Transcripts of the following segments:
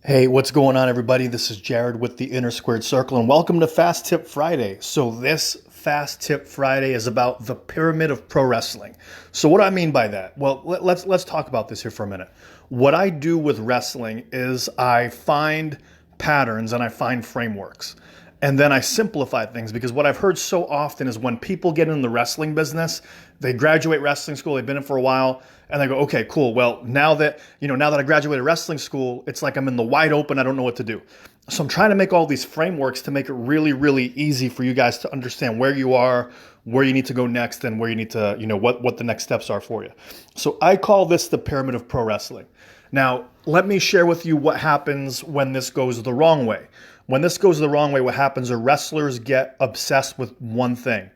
Hey, what's going on, everybody? This is Jared with the Inner Squared Circle, and welcome to Fast Tip Friday. So, this Fast Tip Friday is about the pyramid of pro wrestling. So, what do I mean by that? Well, let's talk about this here for a minute. What I do with wrestling is I find patterns and I find frameworks. And then I simplify things because what I've heard so often is when people get in the wrestling business, they graduate wrestling school, they've been in for a while, and they go, okay, cool. Well, now that I graduated wrestling school, it's like I'm in the wide open, I don't know what to do. So I'm trying to make all these frameworks to make it really, really easy for you guys to understand where you are, where you need to go next, and where you need to, what the next steps are for you. So I call this the pyramid of pro wrestling. Now, let me share with you what happens when this goes the wrong way. When this goes the wrong way, what happens are wrestlers get obsessed with one thing.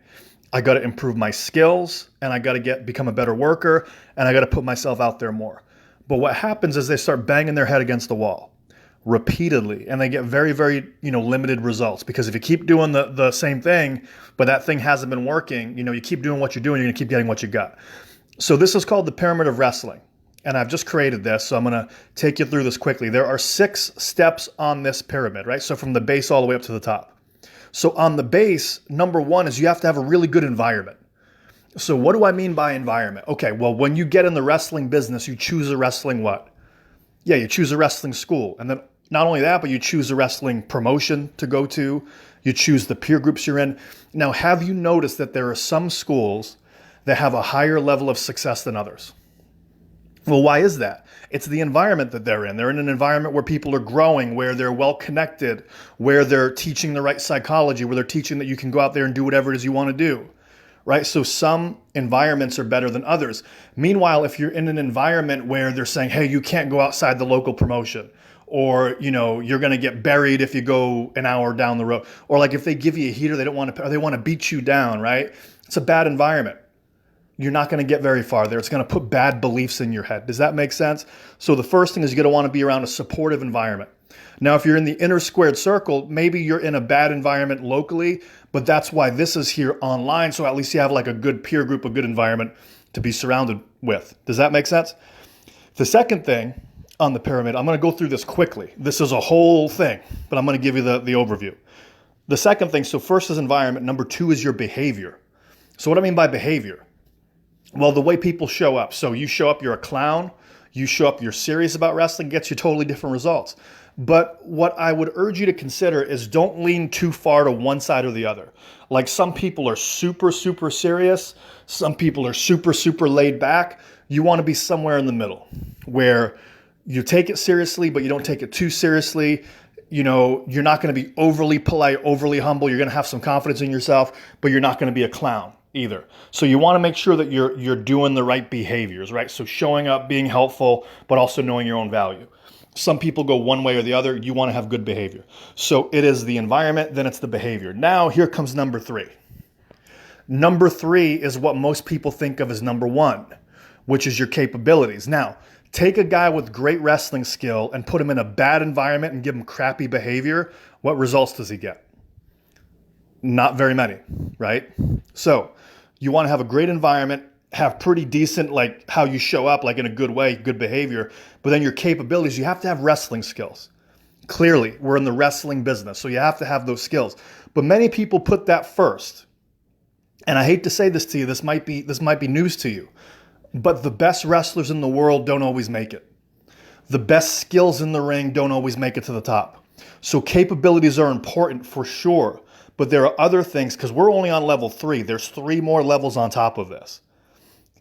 I got to improve my skills, and I got to become a better worker, and I got to put myself out there more. But what happens is they start banging their head against the wall repeatedly, and they get very, very, limited results. Because if you keep doing the same thing, but that thing hasn't been working, you keep doing what you're doing, you're going to keep getting what you got. So this is called the pyramid of wrestling. And I've just created this, so I'm going to take you through this quickly. There are 6 steps on this pyramid, right? So from the base all the way up to the top. So on the base, number 1 is you have to have a really good environment. So what do I mean by environment? Okay, well, when you get in the wrestling business, you choose a wrestling what? Yeah, you choose a wrestling school. And then not only that, but you choose a wrestling promotion to go to. You choose the peer groups you're in. Now, have you noticed that there are some schools that have a higher level of success than others? Well, why is that? It's the environment that they're in. They're in an environment where people are growing, where they're well connected, where they're teaching the right psychology, where they're teaching that you can go out there and do whatever it is you want to do, right? So some environments are better than others. Meanwhile, if you're in an environment where they're saying, hey, you can't go outside the local promotion, or, you're going to get buried if you go an hour down the road, or like if they give you a heater, they want to beat you down, right? It's a bad environment. You're not going to get very far there. It's going to put bad beliefs in your head. Does that make sense? So the first thing is you're going to want to be around a supportive environment. Now, if you're in the inner squared circle, maybe you're in a bad environment locally, but that's why this is here online. So at least you have like a good peer group, a good environment to be surrounded with. Does that make sense? The second thing on the pyramid, I'm going to go through this quickly. This is a whole thing, but I'm going to give you the overview. The second thing, so first is environment. Number 2 is your behavior. So what I mean by behavior? Well, the way people show up. So you show up, you're a clown. You show up, you're serious about wrestling, gets you totally different results. But what I would urge you to consider is don't lean too far to one side or the other. Like some people are super, super serious. Some people are super, super laid back. You want to be somewhere in the middle where you take it seriously, but you don't take it too seriously. You're not going to be overly polite, overly humble. You're going to have some confidence in yourself, but you're not going to be a clown either. So you want to make sure that you're doing the right behaviors, right? So showing up, being helpful, but also knowing your own value. Some people go one way or the other. You want to have good behavior. So it is the environment, then it's the behavior. Now here comes number 3. Number 3 is what most people think of as number 1, which is your capabilities. Now, take a guy with great wrestling skill and put him in a bad environment and give him crappy behavior. What results does he get? Not very many, right? So you want to have a great environment, have pretty decent, like how you show up, like in a good way, good behavior, but then your capabilities, you have to have wrestling skills. Clearly, we're in the wrestling business, so you have to have those skills. But many people put that first. And I hate to say this to you, this might be news to you, but the best wrestlers in the world don't always make it. The best skills in the ring don't always make it to the top. So capabilities are important for sure. But there are other things, because we're only on level 3. There's 3 more levels on top of this.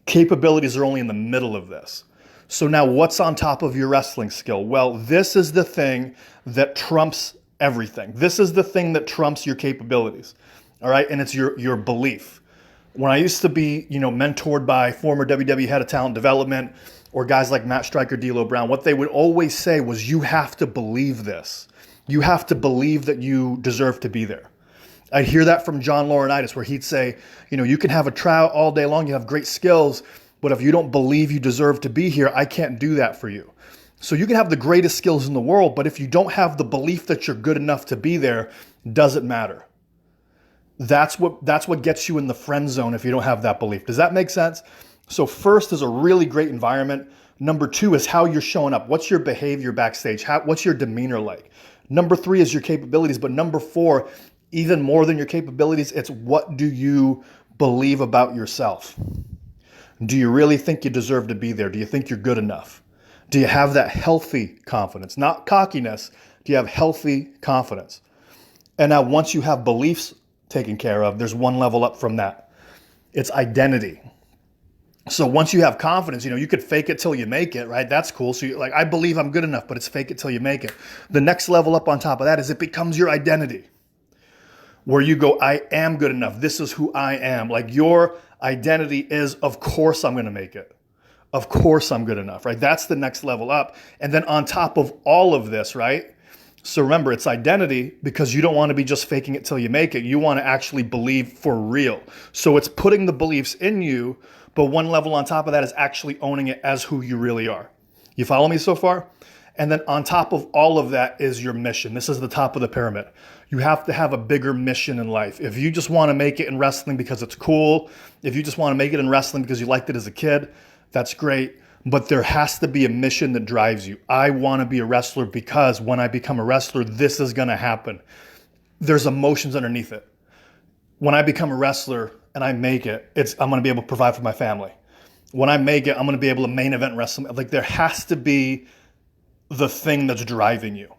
Capabilities are only in the middle of this. So now what's on top of your wrestling skill? Well, this is the thing that trumps everything. This is the thing that trumps your capabilities. All right? And it's your belief. When I used to be, mentored by former WWE head of talent development or guys like Matt Striker, D'Lo Brown, what they would always say was, you have to believe this. You have to believe that you deserve to be there. I'd hear that from John Laurinaitis, where he'd say, you can have a tryout all day long, you have great skills, but if you don't believe you deserve to be here, I can't do that for you. So you can have the greatest skills in the world, but if you don't have the belief that you're good enough to be there, doesn't matter. That's what gets you in the friend zone if you don't have that belief. Does that make sense? So first is a really great environment. Number 2 is how you're showing up. What's your behavior backstage? What's your demeanor like? Number 3 is your capabilities. But number 4, even more than your capabilities, it's what do you believe about yourself? Do you really think you deserve to be there? Do you think you're good enough? Do you have that healthy confidence? Not cockiness. Do you have healthy confidence? And now once you have beliefs taken care of, there's one level up from that. It's identity. So once you have confidence, you could fake it till you make it, right? That's cool. So you're like, I believe I'm good enough, but it's fake it till you make it. The next level up on top of that is it becomes your identity, where you go, I am good enough. This is who I am. Like your identity is, of course I'm going to make it. Of course I'm good enough, right? That's the next level up. And then on top of all of this, right? So remember, it's identity because you don't want to be just faking it till you make it. You want to actually believe for real. So it's putting the beliefs in you, but one level on top of that is actually owning it as who you really are. You follow me so far? And then on top of all of that is your mission. This is the top of the pyramid. You have to have a bigger mission in life. If you just want to make it in wrestling because it's cool, if you just want to make it in wrestling because you liked it as a kid, that's great. But there has to be a mission that drives you. I want to be a wrestler because when I become a wrestler, this is going to happen. There's emotions underneath it. When I become a wrestler and I make it, I'm going to be able to provide for my family. When I make it, I'm going to be able to main event wrestling. Like there has to be the thing that's driving you.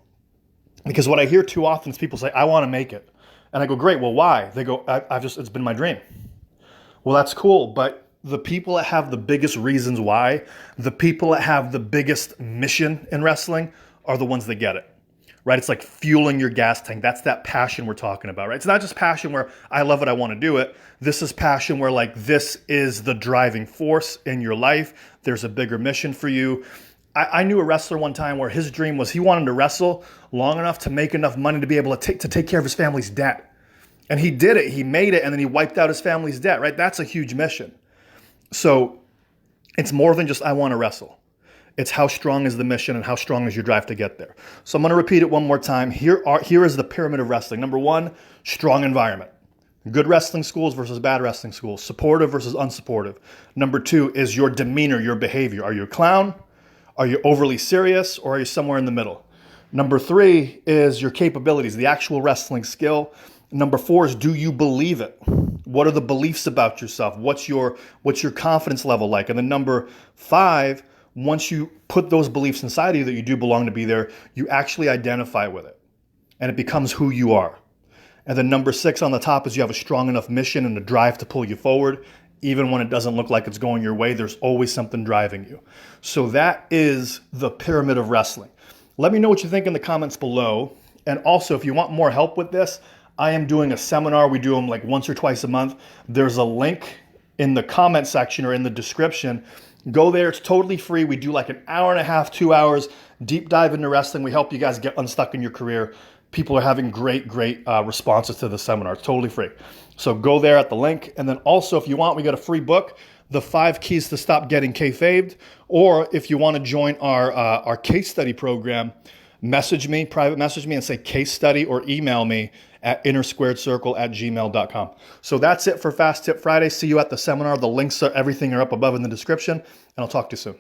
Because what I hear too often is people say, I want to make it. And I go, great, well, why? They go, it's been my dream. Well, that's cool, but the people that have the biggest reasons why, the people that have the biggest mission in wrestling are the ones that get it, right? It's like fueling your gas tank. That's that passion we're talking about, right? It's not just passion where I love it, I want to do it. This is passion where like this is the driving force in your life. There's a bigger mission for you. I knew a wrestler one time where his dream was he wanted to wrestle long enough to make enough money to be able to take care of his family's debt. And he did it. He made it, and then he wiped out his family's debt, right? That's a huge mission. So it's more than just I want to wrestle. It's how strong is the mission and how strong is your drive to get there. So I'm going to repeat it one more time. Here is the pyramid of wrestling. Number 1, strong environment. Good wrestling schools versus bad wrestling schools. Supportive versus unsupportive. Number 2 is your demeanor, your behavior. Are you a clown? Are you overly serious? Or are you somewhere in the middle? Number 3 is your capabilities, the actual wrestling skill. Number 4 is do you believe it? What are the beliefs about yourself? What's your confidence level like? And then number 5, once you put those beliefs inside of you that you do belong to be there, you actually identify with it. And it becomes who you are. And then number 6 on the top is you have a strong enough mission and a drive to pull you forward. Even when it doesn't look like it's going your way, there's always something driving you. So that is the pyramid of wrestling. Let me know what you think in the comments below. And also, if you want more help with this, I am doing a seminar. We do them like once or twice a month. There's a link in the comment section or in the description. Go there. It's totally free. We do like an hour and a half, 2 hours, deep dive into wrestling. We help you guys get unstuck in your career. People are having great responses to the seminar. It's totally free. So go there at the link. And then also, if you want, we got a free book, The 5 Keys to Stop Getting Kayfabed. Or if you want to join our case study program, private message me and say case study, or email me at innersquaredcircle@gmail.com. So that's it for Fast Tip Friday. See you at the seminar. The links everything are up above in the description, and I'll talk to you soon.